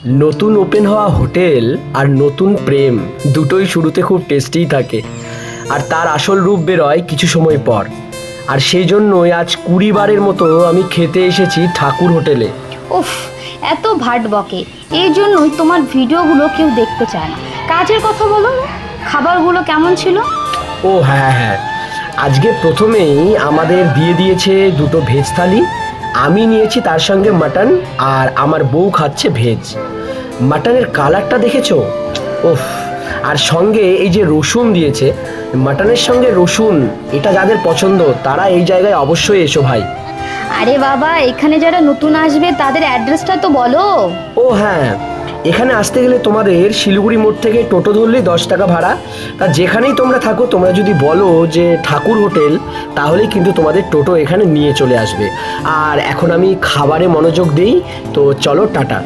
নতুন ওপেন হওয়া হোটেল আর নতুন প্রেম দুটোই শুরুতে খুব টেস্টিই থাকে, আর তার আসল রূপ বেরোয় কিছু সময় পর। আর সেই জন্যই আজ 20 বারের মতো আমি খেতে এসেছি ঠাকুর হোটেলে। উফ, এত ভাট বকে, এই জন্যই তোমার ভিডিওগুলো কেউ দেখতে চায় না। কাজের কথা বলো না, খাবারগুলো কেমন ছিল? ও হ্যাঁ হ্যাঁ, আজকে প্রথমেই আমাদের দিয়ে দিয়েছে দুটো ভেজ থালি। আমি নিয়েছি তার সঙ্গে মাটন, আর আমার বউ খাচ্ছে ভেজ। মাটনের কালারটা দেখেছো? ওফ! আর সঙ্গে এই যে রসুন দিয়েছে, মাটনের সঙ্গে রসুন, এটা যাদের পছন্দ তারা এই জায়গায় অবশ্যই এসো ভাই। আরে বাবা, এখানে যারা নতুন আসবে তাদের অ্যাড্রেসটা তো বলো। ও হ্যাঁ, এখানে আসতে গেলে তোমাদের শিলিগুড়ি মোড় থেকে টোটো ধরলে 10 টাকা ভাড়া। তা যেখানেই তোমরা থাকো, তোমরা যদি বলো যে ঠাকুর হোটেল, তাহলেই কিন্তু তোমাদের টোটো এখানে নিয়ে চলে আসবে। আর এখন আমি খাবারে মনোযোগ দিই, তো চলো টাটা।